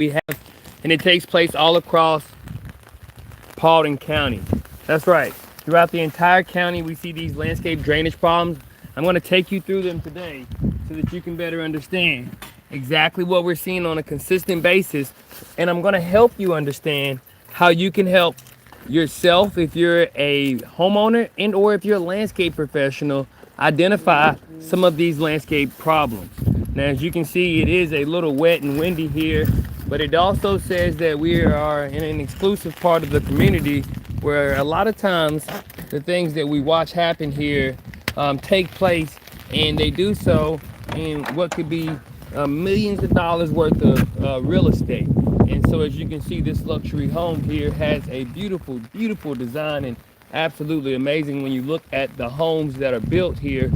we have, and it takes place all across Paulding County. That's right. Throughout the entire county, we see these landscape drainage problems. I'm going to take you through them today so that you can better understand exactly what we're seeing on a consistent basis. And I'm going to help you understand how you can help yourself if you're a homeowner and or if you're a landscape professional identify some of these landscape problems. Now, as you can see, it is a little wet and windy here, but it also says that we are in an exclusive part of the community where a lot of times the things that we watch happen here take place, and they do so in what could be millions of dollars worth of real estate. And so as you can see, this luxury home here has a beautiful, beautiful design, and absolutely amazing when you look at the homes that are built here.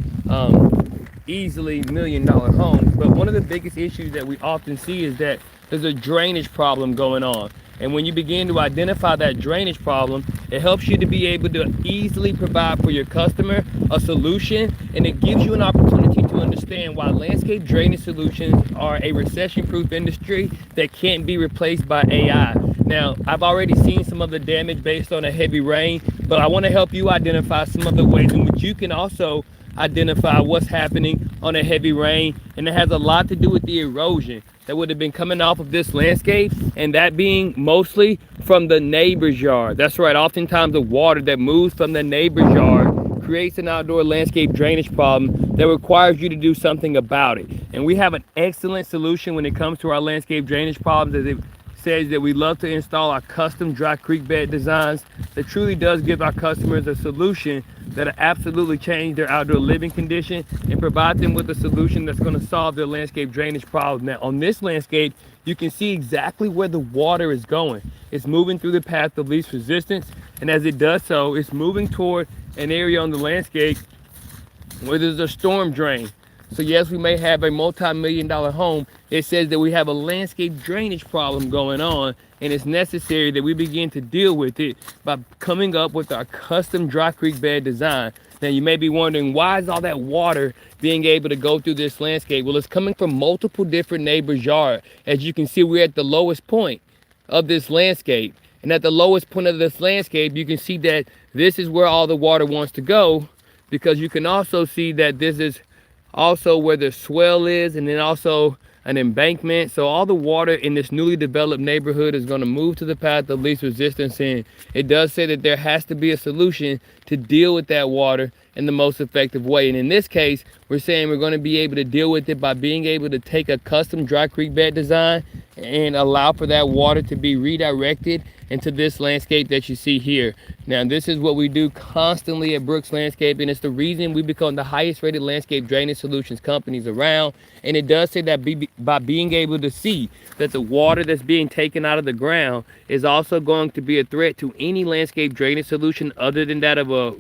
Easily $1 million homes. But one of the biggest issues that we often see is that there's a drainage problem going on. And when you begin to identify that drainage problem, it helps you to be able to easily provide for your customer a solution, and it gives you an opportunity to understand why landscape drainage solutions are a recession-proof industry that can't be replaced by AI. Now, I've already seen some of the damage based on a heavy rain, but I want to help you identify some of the ways in which you can also identify what's happening on a heavy rain, and it has a lot to do with the erosion that would have been coming off of this landscape, and that being mostly from the neighbor's yard. That's right, oftentimes the water that moves from the neighbor's yard creates an outdoor landscape drainage problem that requires you to do something about it. And we have an excellent solution when it comes to our landscape drainage problems, as it says that we love to install our custom dry creek bed designs that truly does give our customers a solution that absolutely change their outdoor living condition and provide them with a solution that's going to solve their landscape drainage problems. Now, on this landscape, you can see exactly where the water is going. It's moving through the path of least resistance, and as it does so, it's moving toward an area on the landscape where there's a storm drain. So yes, we may have a multi-million-dollar home. It says that we have a landscape drainage problem going on, and it's necessary that we begin to deal with it by coming up with our custom dry creek bed design. Now, you may be wondering, why is all that water being able to go through this landscape? Well, it's coming from multiple different neighbors' yard. As you can see, we're at the lowest point of this landscape. And at the lowest point of this landscape, you can see that this is where all the water wants to go, because you can also see that this is also where the swell is, and then also an embankment. So all the water in this newly developed neighborhood is going to move to the path of least resistance, and it does say that there has to be a solution to deal with that water in the most effective way. And in this case, we're saying we're going to be able to deal with it by being able to take a custom dry creek bed design and allow for that water to be redirected into this landscape that you see here. Now, this is what we do constantly at Brooks Landscaping. It's the reason we become the highest rated landscape drainage solutions companies around. And it does say that by being able to see that the water that's being taken out of the ground is also going to be a threat to any landscape drainage solution other than that of a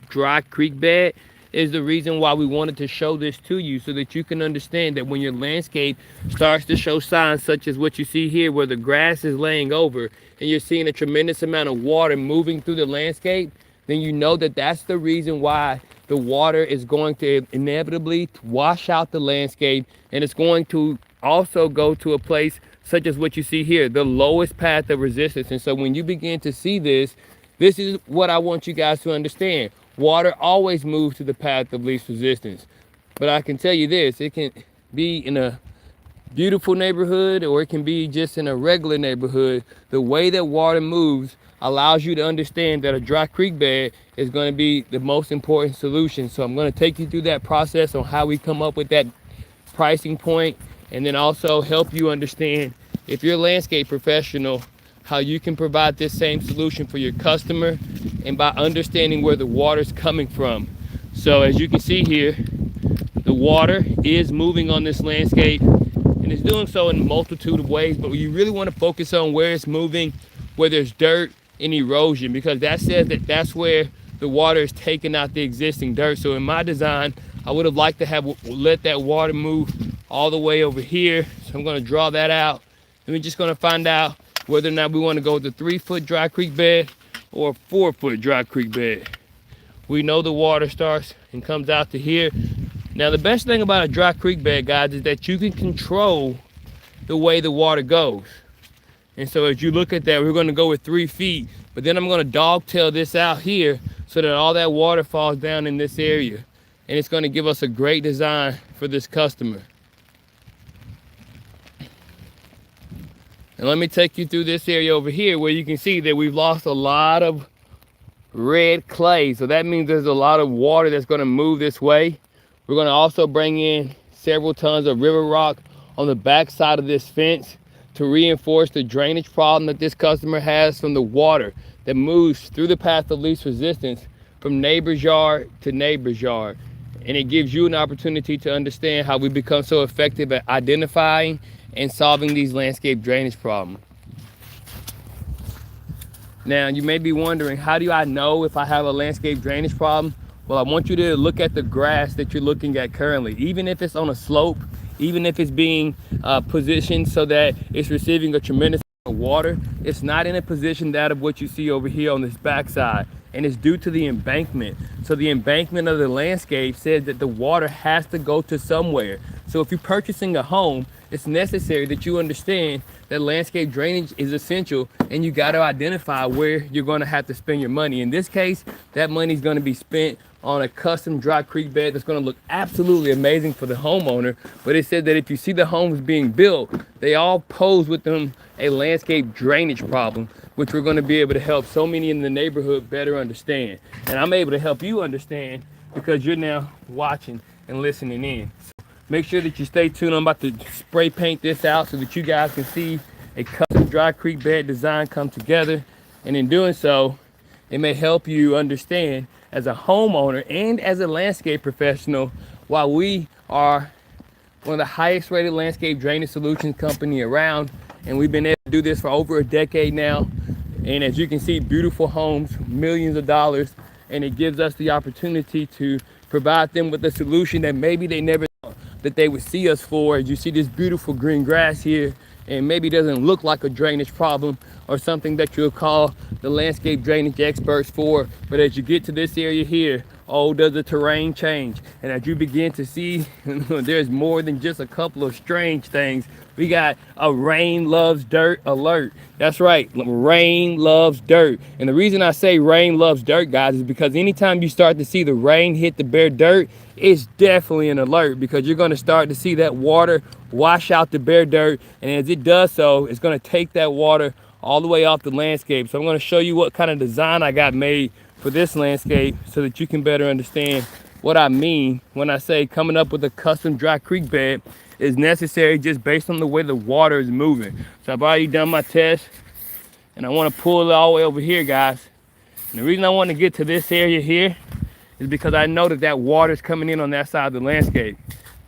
dry creek bed, is the reason why we wanted to show this to you, so that you can understand that when your landscape starts to show signs such as what you see here, where the grass is laying over and you're seeing a tremendous amount of water moving through the landscape, then you know that that's the reason why the water is going to inevitably wash out the landscape, and it's going to also go to a place such as what you see here, the lowest path of resistance. And so when you begin to see this, this is what I want you guys to understand. Water always moves to the path of least resistance. But I can tell you this, it can be in a beautiful neighborhood, or it can be just in a regular neighborhood. The way that water moves allows you to understand that a dry creek bed is going to be the most important solution. So I'm going to take you through that process on how we come up with that pricing point, and then also help you understand, if you're a landscape professional, how you can provide this same solution for your customer, and by understanding where the water's coming from. So as you can see here, the water is moving on this landscape, and it's doing so in a multitude of ways, but you really want to focus on where it's moving, where there's dirt and erosion, because that says that that's where the water is taking out the existing dirt. So in my design, I would have liked to have let that water move all the way over here. So I'm going to draw that out, and we're just going to find out whether or not we want to go with a 3-foot dry creek bed or a 4-foot dry creek bed. We know the water starts and comes out to here. Now, the best thing about a dry creek bed, guys, is that you can control the way the water goes. And so as you look at that, we're gonna go with 3 feet, but then I'm gonna dogtail this out here so that all that water falls down in this area. And it's gonna give us a great design for this customer. And let me take you through this area over here where you can see that we've lost a lot of red clay. So that means there's a lot of water that's gonna move this way. We're gonna also bring in several tons of river rock on the back side of this fence to reinforce the drainage problem that this customer has from the water that moves through the path of least resistance from neighbor's yard to neighbor's yard. And it gives you an opportunity to understand how we become so effective at identifying and solving these landscape drainage problems. Now, you may be wondering, how do I know if I have a landscape drainage problem? Well, I want you to look at the grass that you're looking at currently. Even if it's on a slope, even if it's being positioned so that it's receiving a tremendous amount of water, it's not in a position that of what you see over here on this backside. And it's due to the embankment. So the embankment of the landscape says that the water has to go to somewhere. So if you're purchasing a home, it's necessary that you understand that landscape drainage is essential, and you got to identify where you're going to have to spend your money. In this case, that money is going to be spent on a custom dry creek bed that's going to look absolutely amazing for the homeowner. But it said that if you see the homes being built, they all pose with them a landscape drainage problem, which we're going to be able to help so many in the neighborhood better understand. And I'm able to help you understand because you're now watching and listening in. Make sure that you stay tuned. I'm about to spray paint this out so that you guys can see a custom dry creek bed design come together. And in doing so, it may help you understand as a homeowner and as a landscape professional why we are one of the highest rated landscape drainage solutions company around. And we've been able to do this for over a decade now. And as you can see, beautiful homes, millions of dollars. And it gives us the opportunity to provide them with a solution that maybe they never thought that they would see us for. As you see this beautiful green grass here, and maybe doesn't look like a drainage problem or something that you'll call the landscape drainage experts for. But as you get to this area here, oh, does the terrain change. And as you begin to see, there's more than just a couple of strange things. We got a rain loves dirt alert. That's right, rain loves dirt. And the reason I say rain loves dirt, guys, is because anytime you start to see the rain hit the bare dirt, it's definitely an alert, because you're gonna start to see that water wash out the bare dirt. And as it does so, it's gonna take that water all the way off the landscape. So I'm gonna show you what kind of design I got made for this landscape so that you can better understand what I mean when I say coming up with a custom dry creek bed is necessary just based on the way the water is moving. So I've already done my test, and I want to pull it all the way over here, guys. And the reason I want to get to this area here is because I know that that water is coming in on that side of the landscape.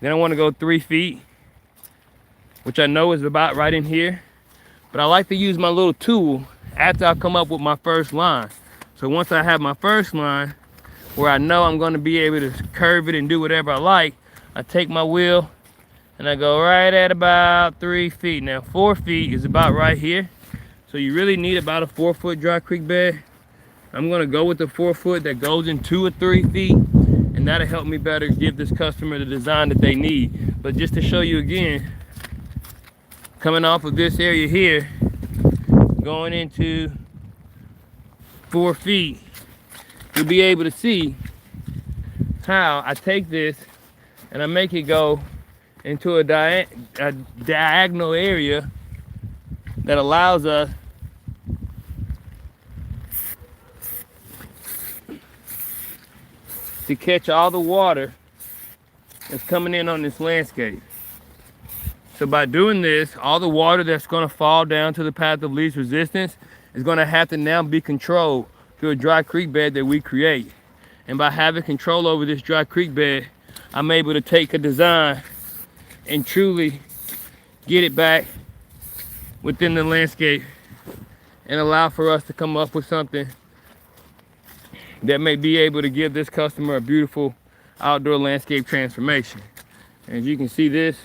Then I want to go 3 feet, which I know is about right in here. But I like to use my little tool after I come up with my first line. So once I have my first line where I know I'm going to be able to curve it and do whatever I like, I take my wheel and I go right at about 3 feet. Now 4 feet is about right here. So you really need about a 4-foot dry creek bed. I'm going to go with the 4 foot that goes in 2 or 3 feet, and that'll help me better give this customer the design that they need. But just to show you again, coming off of this area here, going into 4 feet, you'll be able to see how I take this and I make it go into a diagonal area that allows us to catch all the water that's coming in on this landscape. So by doing this, all the water that's going to fall down to the path of least resistance is going to have to now be controlled through a dry creek bed that we create. And by having control over this dry creek bed, I'm able to take a design and truly get it back within the landscape and allow for us to come up with something that may be able to give this customer a beautiful outdoor landscape transformation. And as you can see this,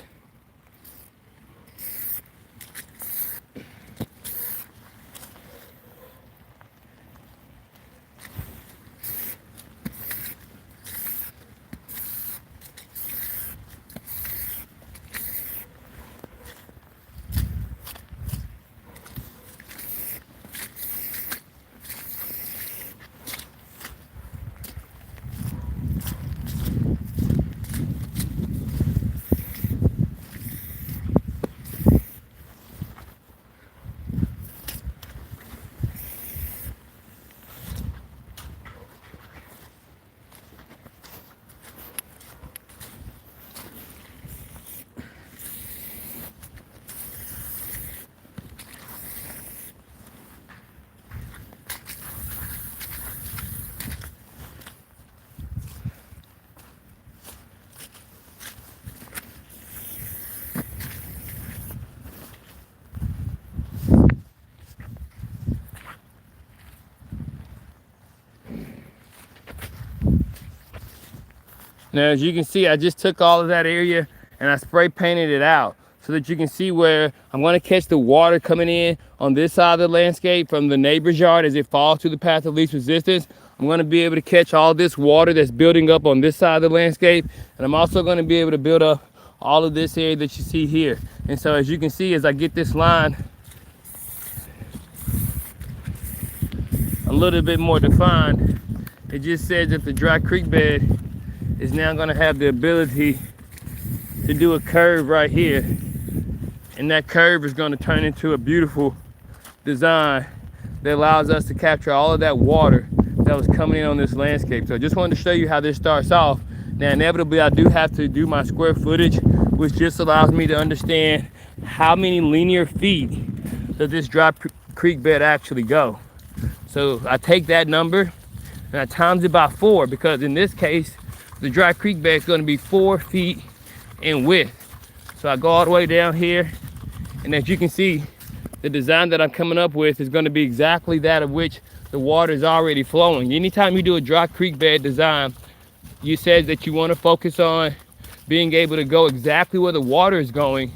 Now, as you can see, I just took all of that area and I spray painted it out so that you can see where I'm going to catch the water coming in on this side of the landscape from the neighbor's yard as it falls through the path of least resistance. I'm going to be able to catch all this water that's building up on this side of the landscape, and I'm also going to be able to build up all of this area that you see here. And so as you can see, as I get this line a little bit more defined, it just says that the dry creek bed is now going to have the ability to do a curve right here, and that curve is going to turn into a beautiful design that allows us to capture all of that water that was coming in on this landscape. So I just wanted to show you how this starts off. Now inevitably I do have to do my square footage, which just allows me to understand how many linear feet does this dry creek bed actually go. So I take that number and I times it by 4, because in this case the dry creek bed is going to be 4 feet in width. So I go all the way down here, and as you can see, the design that I'm coming up with is going to be exactly that of which the water is already flowing. Anytime you do a dry creek bed design, you said that you want to focus on being able to go exactly where the water is going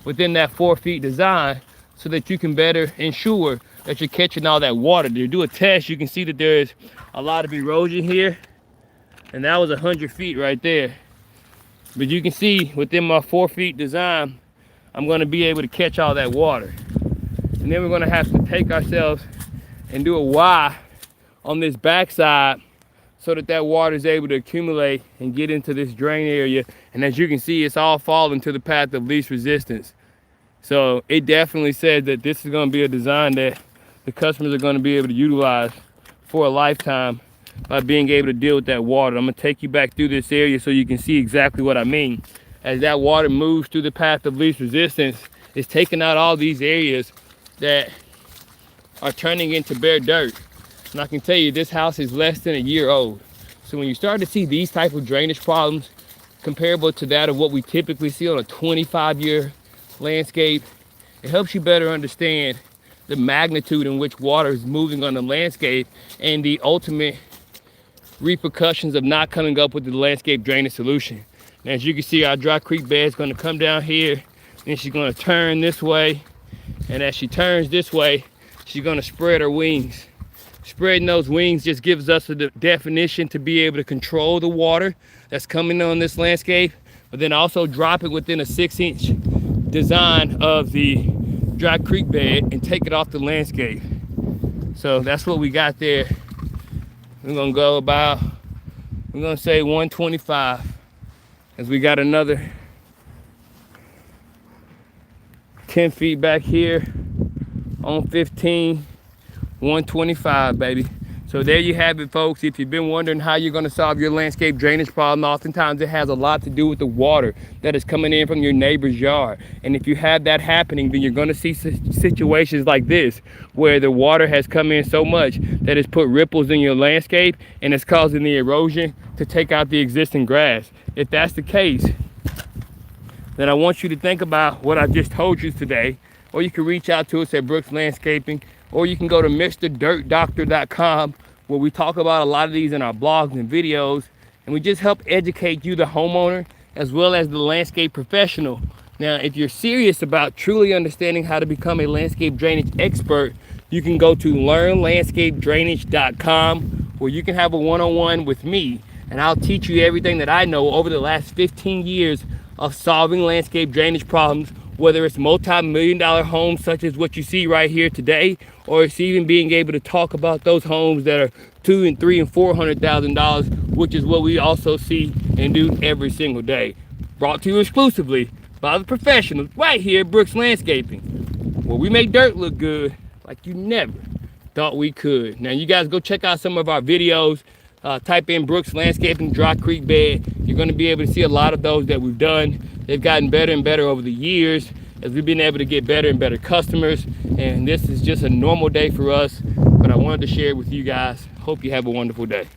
within that 4 feet design, so that you can better ensure that you're catching all that water. To do a test, you can see that there's a lot of erosion here, and that was 100 feet right there. But you can see within my 4 feet design, I'm going to be able to catch all that water. And then we're going to have to take ourselves and do a Y on this backside so that that water is able to accumulate and get into this drain area. And as you can see, it's all falling to the path of least resistance. So it definitely says that this is going to be a design that the customers are going to be able to utilize for a lifetime by being able to deal with that water. I'm going to take you back through this area so you can see exactly what I mean. As that water moves through the path of least resistance, it's taking out all these areas that are turning into bare dirt. And I can tell you, this house is less than a year old. So when you start to see these type of drainage problems comparable to that of what we typically see on a 25-year landscape, it helps you better understand the magnitude in which water is moving on the landscape and the ultimate repercussions of not coming up with the landscape drainage solution. And as you can see, our dry creek bed is going to come down here, and she's going to turn this way, and as she turns this way, she's going to spread her wings. Spreading those wings just gives us a definition to be able to control the water that's coming on this landscape, but then also drop it within a 6-inch design of the dry creek bed and take it off the landscape. So that's what we got there. We're gonna go about, we're gonna say 125, as we got another 10 feet back here on 15, 125, baby. So there you have it, folks. If you've been wondering how you're going to solve your landscape drainage problem, oftentimes it has a lot to do with the water that is coming in from your neighbor's yard. And if you have that happening, then you're going to see situations like this, where the water has come in so much that it's put ripples in your landscape and it's causing the erosion to take out the existing grass. If that's the case, then I want you to think about what I just told you today, or you can reach out to us at Brooks Landscaping, or you can go to MrDirtDoctor.com, where we talk about a lot of these in our blogs and videos, and we just help educate you, the homeowner, as well as the landscape professional. Now, if you're serious about truly understanding how to become a landscape drainage expert, you can go to LearnLandscapeDrainage.com, where you can have a one-on-one with me, and I'll teach you everything that I know over the last 15 years of solving landscape drainage problems, whether it's multi-million-dollar homes such as what you see right here today, or it's even being able to talk about those homes that are $200,000 and $300,000 and $400,000, which is what we also see and do every single day. Brought to you exclusively by the professionals right here at Brooks Landscaping, where we make dirt look good like you never thought we could. Now you guys go check out some of our videos. Type in Brooks Landscaping Dry Creek Bed. You're going to be able to see a lot of those that we've done. They've gotten better and better over the years as we've been able to get better and better customers. And this is just a normal day for us, but I wanted to share it with you guys. Hope you have a wonderful day.